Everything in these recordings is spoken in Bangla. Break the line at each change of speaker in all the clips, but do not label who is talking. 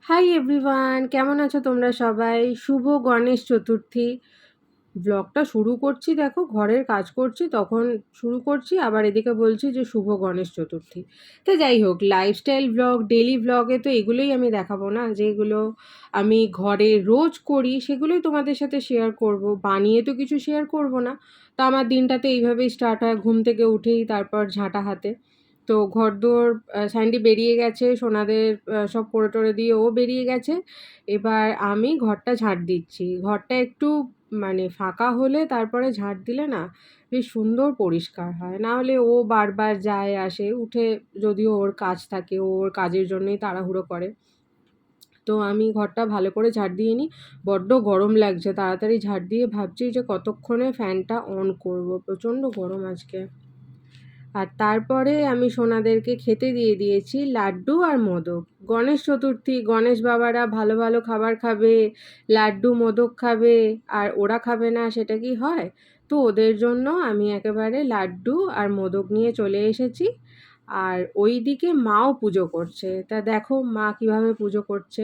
হাই এভরিওয়ান, কেমন আছো তোমরা সবাই? শুভ গণেশ চতুর্থী। ব্লগটা শুরু করছি, দেখো ঘরের কাজ করছি তখন শুরু করছি, আবার এদিকে বলছি যে শুভ গণেশ চতুর্থী। তো যাই হোক, লাইফস্টাইল ব্লগ, ডেলি ব্লগে তো এগুলোই আমি দেখাবো না, যেগুলো আমি ঘরে রোজ করি সেগুলোই তোমাদের সাথে শেয়ার করব। বানিয়ে তো কিছু শেয়ার করব না। তো আমার দিনটা তো এইভাবেই স্টার্ট হয়, ঘুম থেকে উঠেই তারপর ঝাঁটা হাতে। তো ঘরদোর স্যান্ডি বেরিয়ে গেছে, সোনাদের সব করে টরে দিয়ে ও বেরিয়ে গেছে। এবার আমি ঘরটা ঝাঁট দিচ্ছি। ঘরটা একটু মানে ফাঁকা হলে তারপরে ঝাঁট দিলে না বেশ সুন্দর পরিষ্কার হয়। না হলে ও বারবার যায় আসে, উঠে যদিও ওর কাজ থাকে, ও ওর কাজের জন্যই তাড়াহুড়ো করে। তো আমি ঘরটা ভালো করে ঝাঁট দিয়ে নিই। বড্ড গরম লাগছে, তাড়াতাড়ি ঝাঁট দিয়ে ভাবছি যে কতক্ষণে ফ্যানটা অন করব, প্রচণ্ড গরম আজকে। আর তারপরে আমি সোনাদেরকে খেতে দিয়ে দিয়েছি লাড্ডু আর মোদক। গণেশ চতুর্থী, গণেশ বাবারা ভালো ভালো খাবার খাবে, লাড্ডু মোদক খাবে, আর ওরা খাবে না সেটা কি হয়? তো ওদের জন্য আমি একেবারে লাড্ডু আর মোদক নিয়ে চলে এসেছি। আর ওই দিকে মাও পুজো করছে, তা দেখো মা কিভাবে পুজো করছে।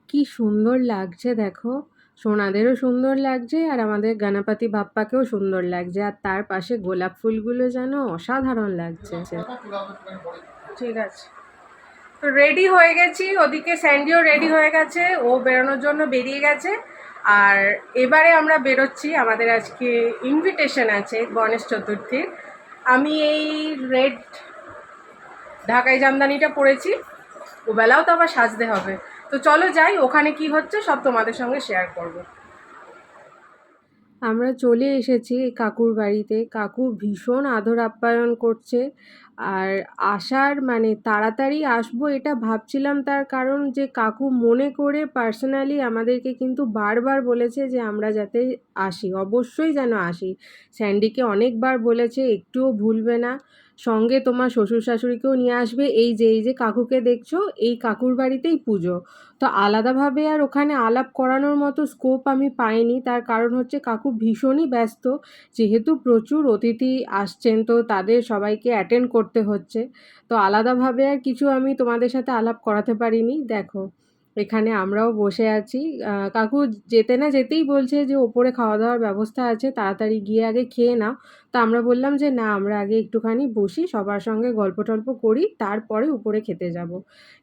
কি সুন্দর লাগছে দেখো, সোনাদেরও সুন্দর লাগছে আর আমাদের গণপতি বাপ্পাকেও সুন্দর লাগছে, আর তার পাশে গোলাপ ফুলগুলো যেন অসাধারণ লাগছে। ঠিক আছে, তো রেডি হয়ে গেছি, ওদিকে স্যান্ডিও রেডি হয়ে গেছে, ও বেরোনোর জন্য বেরিয়ে গেছে। আর এবারে আমরা বেরোচ্ছি, আমাদের আজকে ইনভিটেশন আছে গণেশ চতুর্থীর। আমি এই রেড ঢাকাই জামদানিটা পরেছি, ওবেলাও তো আবার সাজতে হবে। তো চলো যাই, ওখানে কি হচ্ছে সব তোমাদের সঙ্গে শেয়ার করব। আমরা চলে এসেছি কাকুর বাড়িতে। কাকু ভীষণ আদর আপ্যায়ন করছে। আর আসার মানে তাড়াতাড়ি আসবো এটা ভাবছিলাম, তার কারণ যে কাকু মনে করে পার্সোনালি আমাদেরকে কিন্তু বারবার বলেছে যে আমরা যাতে আসি, অবশ্যই যেন আসি। স্যান্ডিকে অনেকবার বলেছে একটুও ভুলবে না, সঙ্গে তোমার শ্বশুর শাশুড়িকেও নিয়ে আসবে। এই যে কাকুকে দেখছো, এই কাকুর বাড়িতেই পুজো। তো আলাদাভাবে আর ওখানে আলাপ করানোর মতো স্কোপ আমি পাইনি, তার কারণ হচ্ছে কাকু ভীষণই ব্যস্ত, যেহেতু প্রচুর অতিথি আসছেন তো তাদের সবাইকে অ্যাটেন্ড করতে হচ্ছে। তো আলাদাভাবে আর কিছু আমি তোমাদের সাথে আলাপ করাতে পারিনি। দেখো এখানে আমরাও বসে আছি। কাকু যেতে না যেতেই বলছে যে ওপরে খাওয়া দাওয়ার ব্যবস্থা আছে, তাড়াতাড়ি গিয়ে আগে খেয়ে নাও। তো আমরা বললাম যে না, আমরা আগে একটুখানি বসি, সবার সঙ্গে গল্প টল্প করি, তারপরে উপরে খেতে যাব।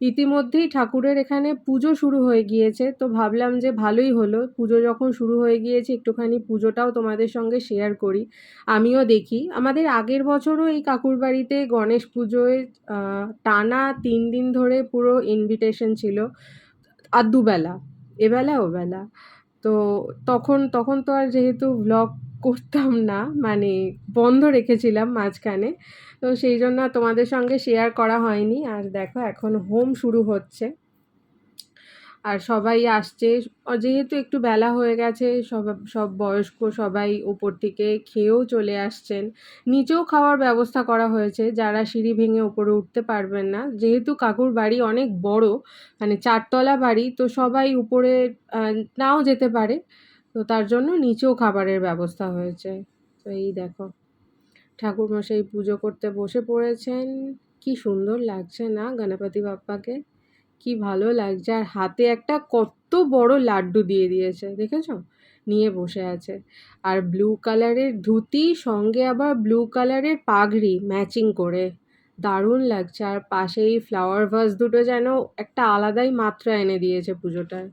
ইতিমধ্যেই ঠাকুরের এখানে পুজো শুরু হয়ে গিয়েছে, তো ভাবলাম যে ভালোই হলো, পুজো যখন শুরু হয়ে গিয়েছে একটুখানি পুজোটাও তোমাদের সঙ্গে শেয়ার করি, আমিও দেখি। আমাদের আগের বছরও এই কাকুর বাড়িতে গণেশ পুজোয় টানা 3 দিন ধরে পুরো ইনভিটেশন ছিল, আর দুবেলা। এবেলা ওবেলা। তো তখন তখন তো আর যেহেতু ভ্লগ করতাম না, মানে বন্ধ রেখেছিলাম মাঝখানে। তো সেই জন্য তোমাদের সঙ্গে শেয়ার করা হয়নি। আর দেখো এখন হোম শুরু হচ্ছে। আর সবাই আসছে। যেহেতু একটু বেলা হয়ে গেছে, সব বয়স্ক সবাই উপর থেকে খেয়েও চলে আসছেন। নিচেও খাওয়ার ব্যবস্থা করা হয়েছে, যারা সিঁড়ি ভেঙে উপরে উঠতে পারবেন না। যেহেতু কাকুর বাড়ি অনেক বড়, মানে ৪ তলা বাড়ি, তো সবাই উপরে নাও যেতে পারে। তো তার জন্য নিচেও খাবারের ব্যবস্থা হয়েছে। তো এই দেখো, ঠাকুরমশাই পুজো করতে বসে পড়েছেন। কি সুন্দর লাগছে না গণপতি বাপ্পাকে? কি ভালো লাগছে। আর হাতে একটা কত বড় লাড্ডু দিয়ে দিয়েছে, দেখেছো? নিয়ে বসে আছে। আর ব্লু কালারের ধুতি, সঙ্গে আবার ব্লু কালারের পাগড়ি ম্যাচিং করে, দারুণ লাগছে। আর পাশেই ফ্লাওয়ার ভাস দুটো যেন একটা আলাদাই মাত্রা এনে দিয়েছে পুজোটায়।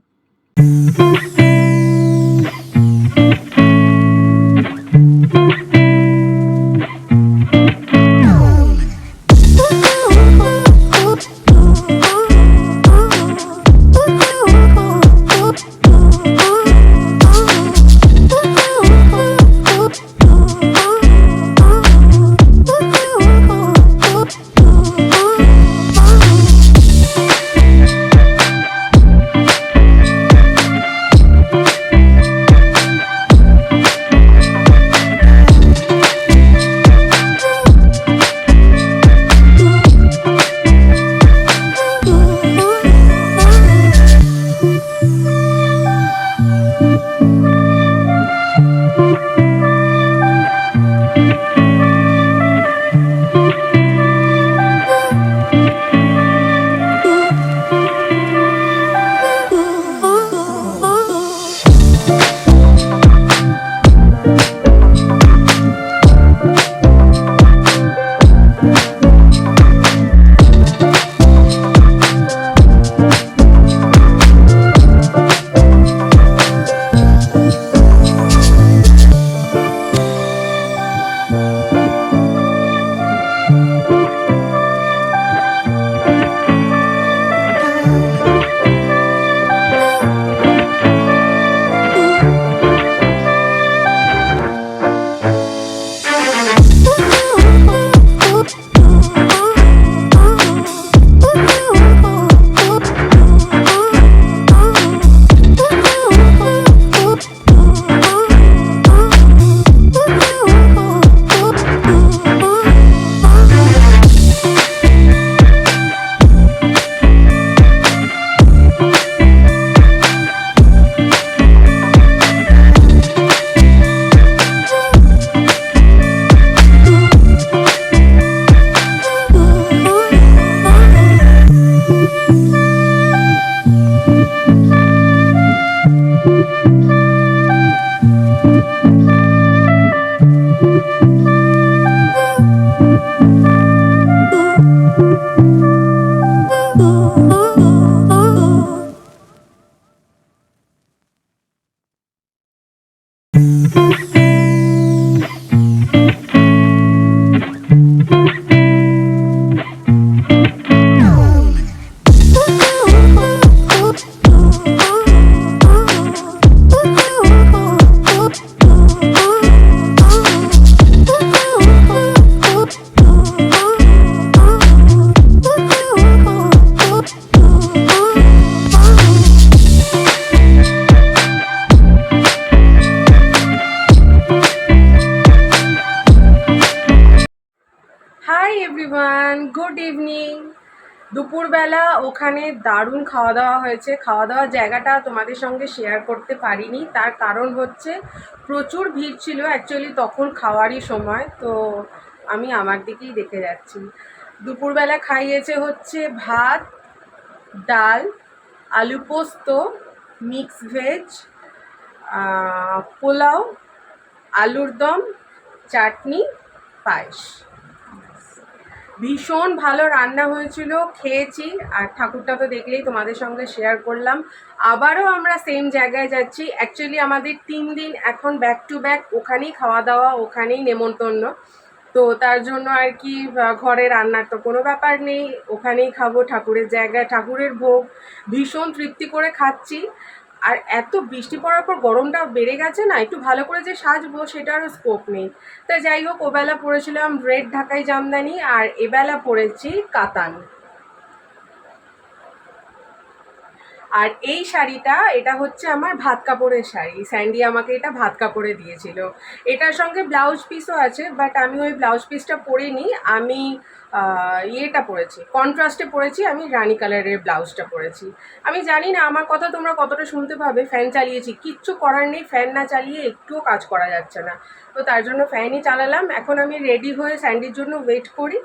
Hi everyone, good evening. দুপুরবেলা ওখানে দারুণ খাওয়া দাওয়া হয়েছে। খাওয়া দাওয়ার জায়গাটা তোমাদের সঙ্গে শেয়ার করতে পারিনি, তার কারণ হচ্ছে প্রচুর ভিড় ছিল অ্যাকচুয়ালি তখন খাওয়ারই সময়। তো আমি আমার দিকেই দেখে যাচ্ছি। দুপুরবেলা খাইয়েছে হচ্ছে ভাত, ডাল, আলু পোস্ত, মিক্স ভেজ, পোলাও, আলুর দম, চাটনি, পায়েস। ভীষণ ভালো রান্না হয়েছিল, খেয়েছি। আর ঠাকুরটা তো দেখলেই, তোমাদের সঙ্গে শেয়ার করলাম। আবারও আমরা সেম জায়গায় যাচ্ছি। অ্যাকচুয়ালি আমাদের 3 দিন এখন ব্যাক টু ব্যাক ওখানেই খাওয়া দাওয়া, ওখানেই নেমন্তন্ন। তো তার জন্য আর কি ঘরে রান্নার তো কোনো ব্যাপার নেই, ওখানেই খাবো ঠাকুরের জায়গায়, ঠাকুরের ভোগ। ভীষণ তৃপ্তি করে খাচ্ছি। আর এত বৃষ্টি পড়ার পর গরমটা বেড়ে গেছে না, একটু ভালো করে যে সাজবো সেটারও স্কোপ নেই। তা যাই হোক, ওবেলা পরেছিলাম রেড ঢাকাই জামদানি, আর এবেলা পরেছি কাতান। আর এই শাড়িটা, এটা হচ্ছে আমার ভাত কাপড়ের শাড়ি, স্যান্ডি আমাকে এটা ভাত কাপড়ে দিয়েছিল। এটার সঙ্গে ব্লাউজ পিসও আছে, বাট আমি ওই ব্লাউজ পিসটা পরিনি। আমি ইয়েটা পরেছি, কন্ট্রাস্টে পরেছি, আমি রানি কালারের ব্লাউজটা পরেছি। আমি জানি না আমার কথা তোমরা কতটা শুনতে পাবে, ফ্যান চালিয়েছি, কিচ্ছু করার নেই, ফ্যান না চালিয়ে একটুও কাজ করা যাচ্ছে না। তো তার জন্য ফ্যানই চালালাম। এখন আমি রেডি হয়ে স্যান্ডির জন্য ওয়েট করি।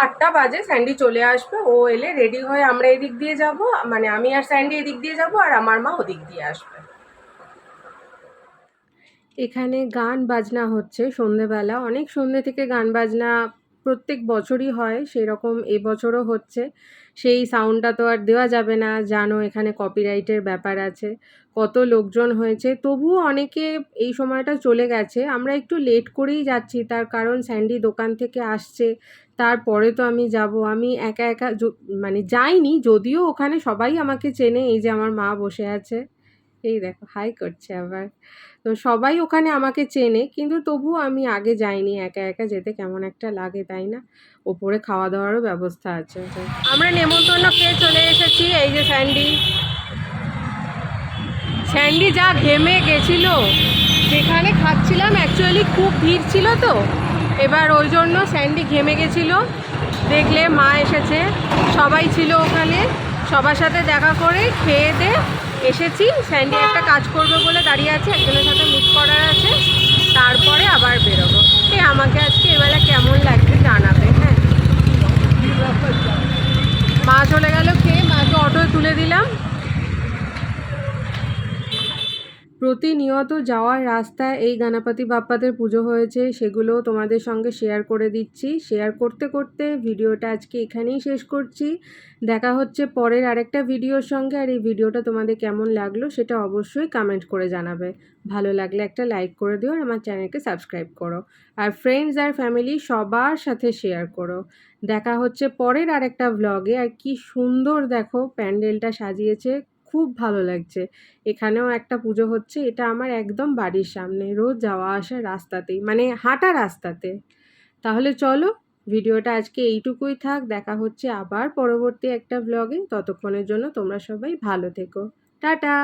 8টা বাজে, স্যান্ডি চলে আসবে, ও এলে রেডি হয়ে আমরা এদিক দিয়ে যাব, মানে আমি আর স্যান্ডি এদিক দিয়ে যাব, আর আমার মা ওদিক দিয়ে আসবে। এখানে গান বাজনা হচ্ছে সন্ধেবেলা, অনেক সন্ধে থেকে গান বাজনা প্রত্যেক বছরই হয়, সেরকম এবছরও হচ্ছে। সেই সাউন্ডটা তো আর দেওয়া যাবে না, জানো এখানে কপিরাইটের ব্যাপার আছে। কত লোকজন হয়েছে, তবুও অনেকে এই সময়টা চলে গেছে। আমরা একটু লেট করেই যাচ্ছি, তার কারণ স্যান্ডি দোকান থেকে আসছে, তারপরে তো আমি যাব। আমি একা একা মানে যাইনি, যদিও ওখানে সবাই আমাকে চেনে। এই যে আমার মা বসে আছে, এই দেখো হাই করছে আবার। তো সবাই ওখানে আমাকে চেনে, কিন্তু তবুও আমি আগে যাইনি, একা একা যেতে কেমন একটা লাগে, তাই না? ওপরে খাওয়া দাওয়ারও ব্যবস্থা আছে। আমরা নেমন্তন্ন খেয়ে চলে এসেছি। এই যে স্যান্ডি, স্যান্ডি যা ঘেমে গেছিল, যেখানে খাচ্ছিলাম অ্যাকচুয়ালি খুব ভিড় ছিল, তো এবার ওই জন্য স্যান্ডি ঘেমে গেছিল। দেখলে মা এসেছে, সবাই ছিল ওখানে, সবার সাথে দেখা করে খেয়ে দিয়ে এসেছি। স্যান্ডি একটা কাজ করবে বলে দাঁড়িয়ে আছে, একজনের সাথে মিট করার আছে, তারপরে আবার বেরোবো। এই আমাকে আজকে এবেলা কেমন লাগছে জানাবে, হ্যাঁ। মা চলে গেল খেয়ে, মাকে অটোয় তুলে দিলাম। প্রতিনিয়ত যাওয়ার রাস্তায় এই গণপতি বাপ্পাদের পুজো হয়েছে, সেগুলো তোমাদের সঙ্গে শেয়ার করে দিচ্ছি। শেয়ার করতে করতে ভিডিওটা আজকে এখানেই শেষ করছি। দেখা হচ্ছে পরের আরেকটা ভিডিওর সঙ্গে। আর এই ভিডিওটা তোমাদের কেমন লাগলো সেটা অবশ্যই কমেন্ট করে জানাবে। ভালো লাগলে একটা লাইক করে দিও, আর আমার চ্যানেলকে সাবস্ক্রাইব করো, আর ফ্রেন্ডস আর ফ্যামিলি সবার সাথে শেয়ার করো। দেখা হচ্ছে পরের আরেকটা ভ্লগে। আর কি সুন্দর দেখো প্যান্ডেলটা সাজিয়েছে, খুব ভালো লাগছে। এখানেও একটা পুজো হচ্ছে, এটা আমার একদম বাড়ির সামনে, রোজ যাওয়া আসার রাস্তাতেই, মানে হাঁটা রাস্তাতে। তাহলে চলো, ভিডিওটা আজকে এইটুকুই থাক। দেখা হচ্ছে আবার পরবর্তী একটা ব্লগে। ততক্ষণের জন্য তোমরা সবাই ভালো থেকো। টাটা।